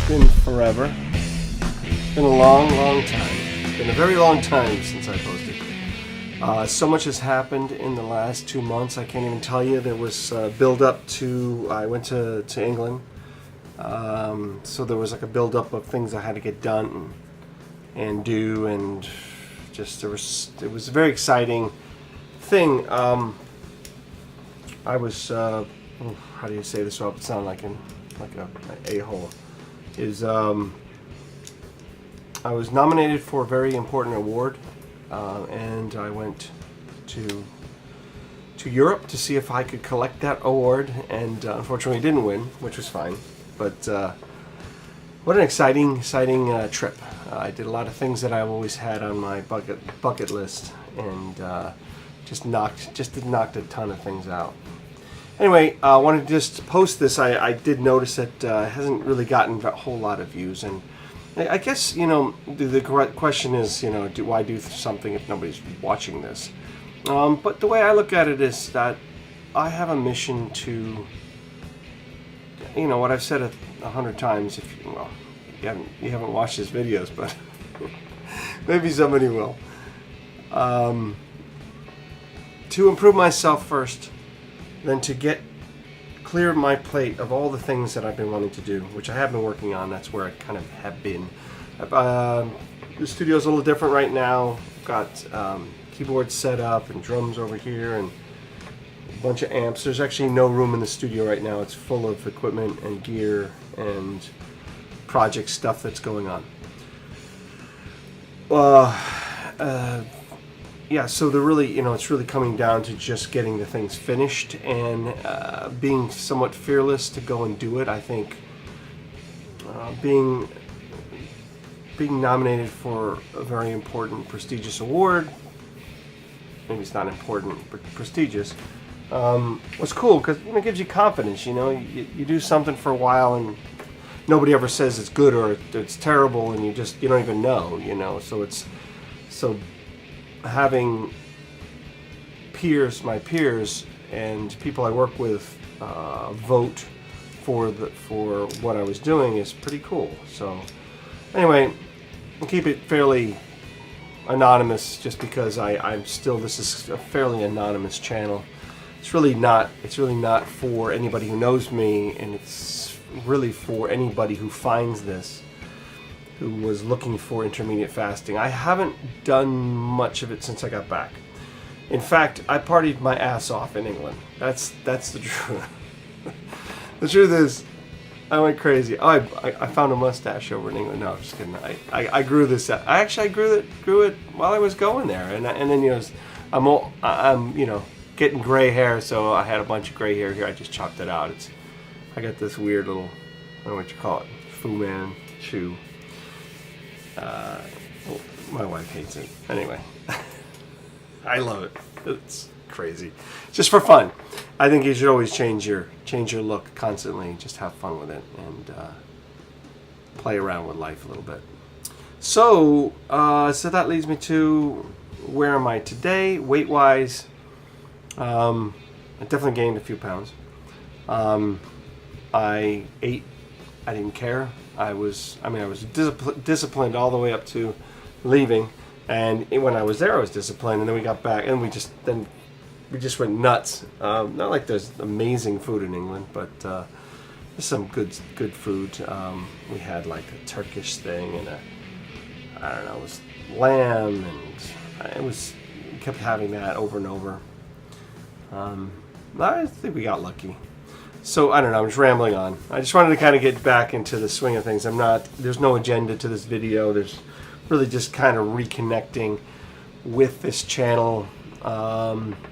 been forever. It's been a long, long time. It's been a very long time since I posted. So much has happened in the last 2 months. I can't even tell you. There was build up to. I went to England, so there was like a build up of things I had to get done and do, and just it was a very exciting thing. I was how do you say this without sound like an a-hole? I was nominated for a very important award, and I went to Europe to see if I could collect that award, and unfortunately didn't win, which was fine. But what an exciting trip! I did a lot of things that I've always had on my bucket list, and just knocked a ton of things out. Anyway, I wanted to just post this. I did notice that it hasn't really gotten a whole lot of views, and I guess, the correct question is, why do something if nobody's watching this? But the way I look at it is that I have a mission to, what I've said 100 times. If you haven't watched his videos, but maybe somebody will. To improve myself first, then to get clear my plate of all the things that I've been wanting to do, which I have been working on. That's where I kind of have been. The studio's a little different right now. I've got keyboards set up and drums over here and a bunch of amps. There's actually no room in the studio right now. It's full of equipment and gear and project stuff that's going on. So they're really, it's really coming down to just getting the things finished and being somewhat fearless to go and do it. I think being nominated for a very important, prestigious award, maybe it's not important, but prestigious, was cool because it gives you confidence. You do something for a while and nobody ever says it's good or it's terrible, and you don't even know. So having my peers and people I work with vote for what I was doing is pretty cool. So anyway, I'll keep it fairly anonymous just because this is a fairly anonymous channel. It's really not for anybody who knows me, and it's really for anybody who finds this, who was looking for intermediate fasting. I haven't done much of it since I got back. In fact, I partied my ass off in England. That's the truth. The truth is, I went crazy. I found a mustache over in England. No, I'm just kidding. I grew this. I grew it while I was going there, and then I'm getting gray hair, so I had a bunch of gray hair here. I just chopped it out. I got this weird little, I don't know what you call it, Fu Man shoe. My wife hates it. Anyway, I love it. It's crazy. Just for fun. I think you should always change your look constantly. Just have fun with it and play around with life a little bit. So that leads me to where am I today, weight wise? I definitely gained a few pounds. I ate. I didn't care. I was disciplined all the way up to leaving, and when I was there, I was disciplined, and then we got back, and we just went nuts. Not like there's amazing food in England, but there's some good food. We had like a Turkish thing, and it was lamb, and we kept having that over and over. I think we got lucky. So, I don't know, I'm just rambling on. I just wanted to kind of get back into the swing of things. There's no agenda to this video. There's really just kind of reconnecting with this channel,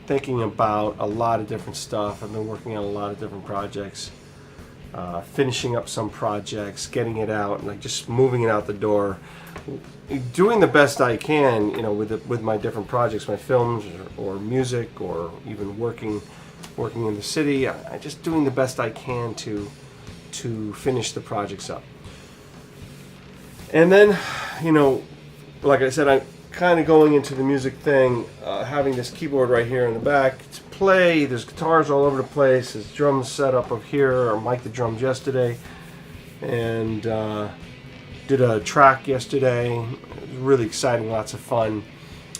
thinking about a lot of different stuff. I've been working on a lot of different projects, finishing up some projects, getting it out, and just moving it out the door. Doing the best I can, with my different projects, my films or music, or even working in the city. I just doing the best I can to finish the projects up. And then, like I said, I'm kind of going into the music thing, having this keyboard right here in the back to play. There's guitars all over the place. There's drums set up here. I mic'd the drums yesterday. and did a track yesterday. It was really exciting, lots of fun,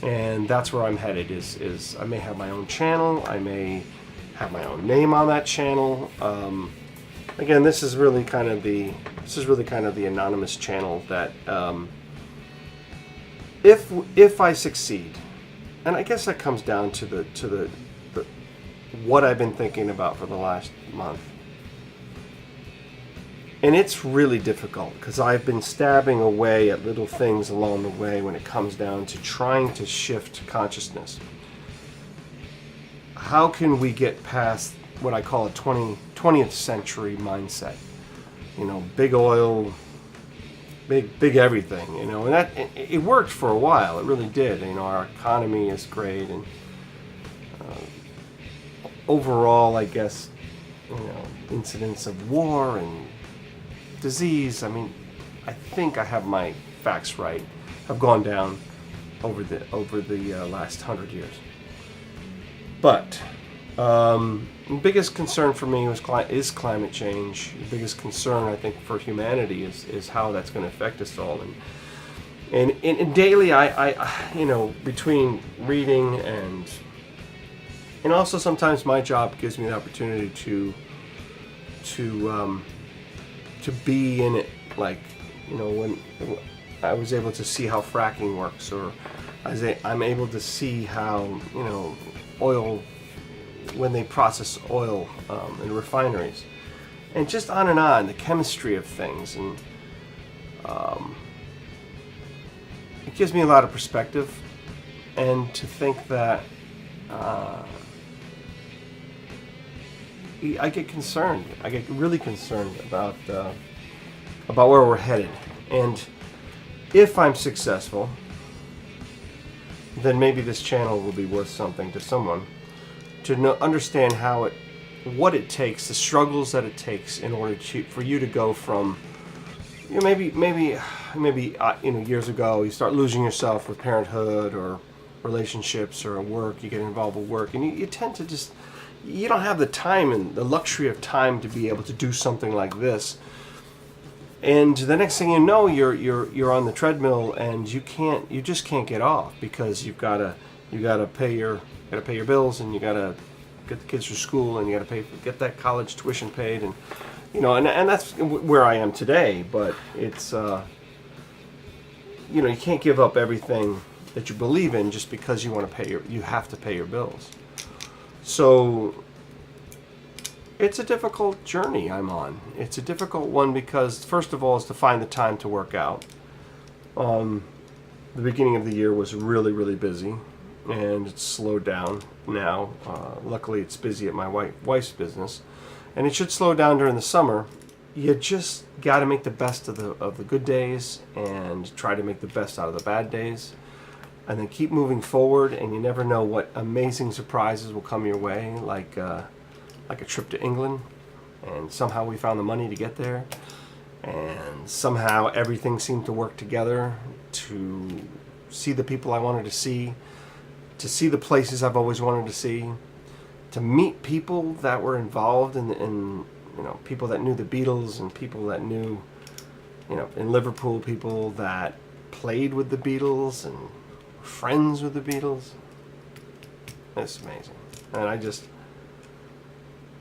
and that's where I'm headed. Is I may have my own channel. I may have my own name on that channel. Again, this is really kind of the anonymous channel that if I succeed, and I guess that comes down to the what I've been thinking about for the last month. And it's really difficult because I've been stabbing away at little things along the way when it comes down to trying to shift consciousness. How can we get past what I call a 20th century mindset? You know, big oil, big everything, you know, and that it worked for a while. It really did. You know, our economy is great, and overall, I guess, you know, incidents of war and disease, I mean, I think I have my facts right, have gone down over the last 100 years. But the biggest concern for me is climate change. The biggest concern, I think, for humanity is how that's going to affect us all. And daily, I you know, between reading and also sometimes my job gives me the opportunity to be in it, like, you know, when I was able to see how fracking works, or I'm able to see how, you know, oil, when they process oil in refineries, and just on, the chemistry of things, and it gives me a lot of perspective, and to think that I get concerned. I get really concerned about where we're headed. And if I'm successful, then maybe this channel will be worth something to someone to understand what it takes, the struggles that it takes in order for you to go from, you know, maybe you know, years ago you start losing yourself with parenthood or relationships or work. You get involved with work, and you tend to just. You don't have the time and the luxury of time to be able to do something like this. And the next thing you know, you're on the treadmill, and you just can't get off, because you gotta pay your bills, and you gotta get the kids through school, and you gotta get that college tuition paid, and you know, and that's where I am today. But it's you know, you can't give up everything that you believe in just because you have to pay your bills. So it's a difficult journey I'm on. It's a difficult one because, first of all, is to find the time to work out. The beginning of the year was really, really busy, and it's slowed down now. Luckily, it's busy at my wife's business, and it should slow down during the summer. You just got to make the best of the good days and try to make the best out of the bad days. And then keep moving forward, and you never know what amazing surprises will come your way, like a trip to England, and somehow we found the money to get there, and somehow everything seemed to work together to see the people I wanted to see the places I've always wanted to see, to meet people that were involved in you know, people that knew the Beatles, and people that knew, you know, in Liverpool, people that played with the Beatles and friends with the Beatles. It's amazing. And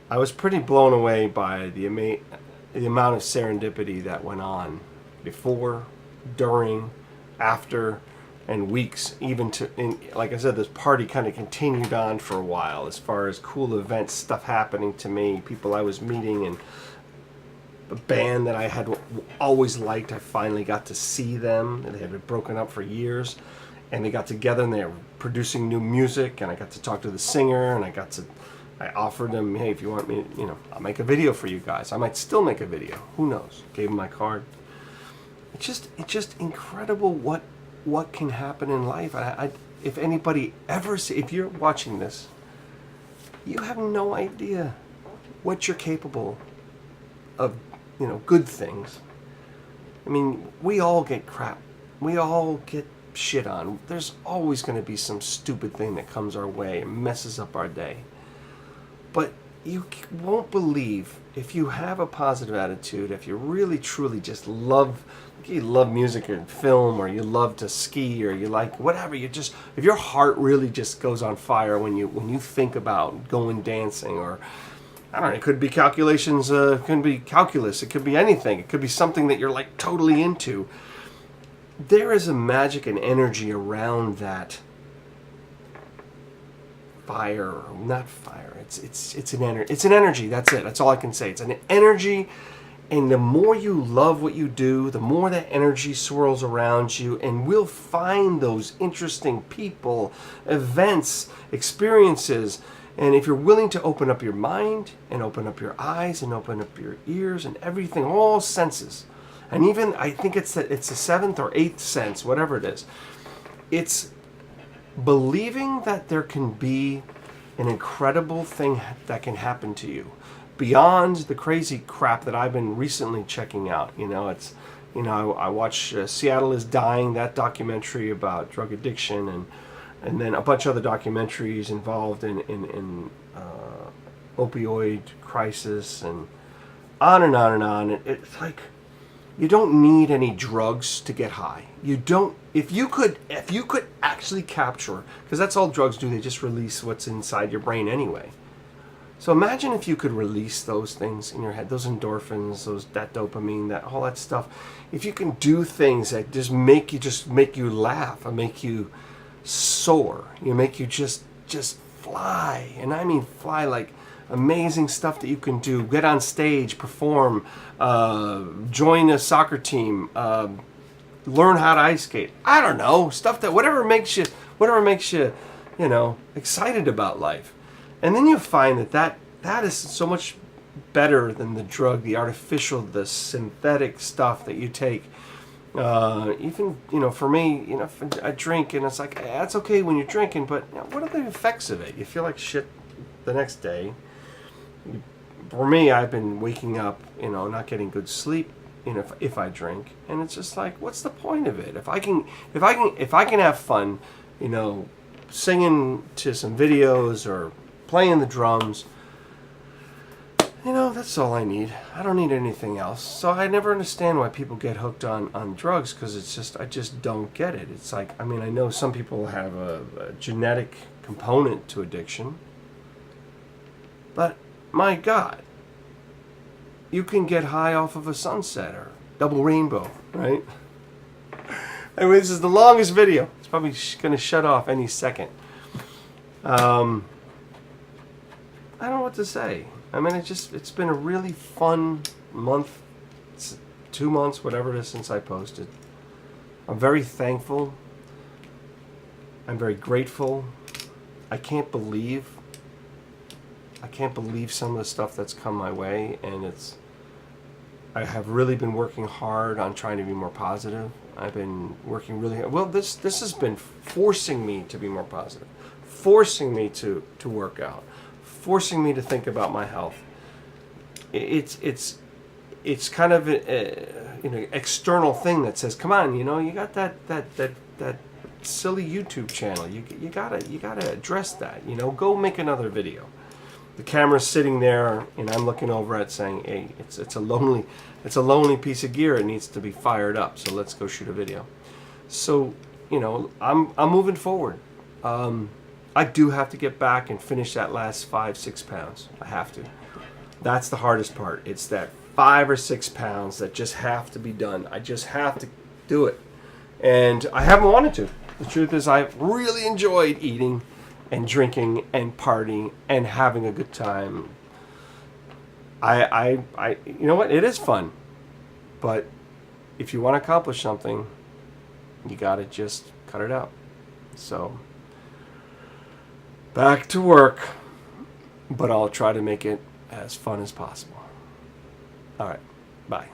I was pretty blown away by the amount of serendipity that went on before, during, after, and weeks, like I said, this party kind of continued on for a while, as far as cool events, stuff happening to me, people I was meeting, and a band that I had always liked. I finally got to see them, and they had been broken up for years. And they got together, and they were producing new music, and I got to talk to the singer, and I offered them, hey, if you want me, you know, I'll make a video for you guys. I might still make a video. Who knows? Gave them my card. It's just incredible what can happen in life. If anybody ever if you're watching this, you have no idea what you're capable of, you know, good things. I mean, we all get crap. We all get shit on. There's always going to be some stupid thing that comes our way and messes up our day. But you won't believe, if you have a positive attitude, if you really truly just love, you love music or film, or you love to ski, or you like whatever, you just, if your heart really just goes on fire when you think about going dancing, or I don't know, it could be calculations, it could be calculus, it could be anything, it could be something that you're like totally into. There is a magic and energy around that fire, not fire. It's an energy. It's an energy. That's it. That's all I can say. It's an energy, and the more you love what you do, the more that energy swirls around you, and we'll find those interesting people, events, experiences. And if you're willing to open up your mind and open up your eyes and open up your ears and everything, all senses, and even I think it's the seventh or eighth sense, whatever it is, it's believing that there can be an incredible thing that can happen to you beyond the crazy crap that I've been recently checking out. I watch Seattle is Dying, that documentary about drug addiction, and then a bunch of other documentaries involved in opioid crisis, and on and on and on. It's like, you don't need any drugs to get high. You don't. If you could actually capture, because that's all drugs do. They just release what's inside your brain anyway. So imagine if you could release those things in your head, those endorphins, that dopamine, that all that stuff. If you can do things that just make you laugh, or make you soar, make you just fly, and I mean fly, like amazing stuff that you can do. Get on stage, perform, join a soccer team, learn how to ice skate. I don't know, stuff that whatever makes you excited about life. And then you find that is so much better than the drug, the artificial, the synthetic stuff that you take. Even for me, if I drink, and it's like, that's okay when you're drinking, but what are the effects of it? You feel like shit the next day. For me, I've been waking up, not getting good sleep, if I drink, and it's just like, what's the point of it? If I can have fun, singing to some videos or playing the drums, that's all I need. I don't need anything else. So I never understand why people get hooked on drugs, because I just don't get it. It's like, I know some people have a genetic component to addiction, but my God, you can get high off of a sunset or double rainbow, right? Anyway, this is the longest video. It's probably going to shut off any second. I don't know what to say. It's been a really fun month, 2 months, whatever it is, since I posted. I'm very thankful. I'm very grateful. I can't believe some of the stuff that's come my way, and I have really been working hard on trying to be more positive. I've been working really hard. Well, this has been forcing me to be more positive, forcing me to work out, forcing me to think about my health. It's kind of an external thing that says, come on, you got that silly YouTube channel. You gotta address that. Go make another video. The camera's sitting there, and I'm looking over at saying, hey, it's a lonely piece of gear. It needs to be fired up. So let's go shoot a video. So I'm moving forward. I do have to get back and finish that last 5-6 pounds. I have to. That's the hardest part. It's that 5 or 6 pounds that just have to be done. I just have to do it, and I haven't wanted to. The truth is, I've really enjoyed eating and drinking and partying and having a good time. I you know what? It is fun. But if you want to accomplish something, you got to just cut it out. So, back to work. But I'll try to make it as fun as possible. All right. Bye.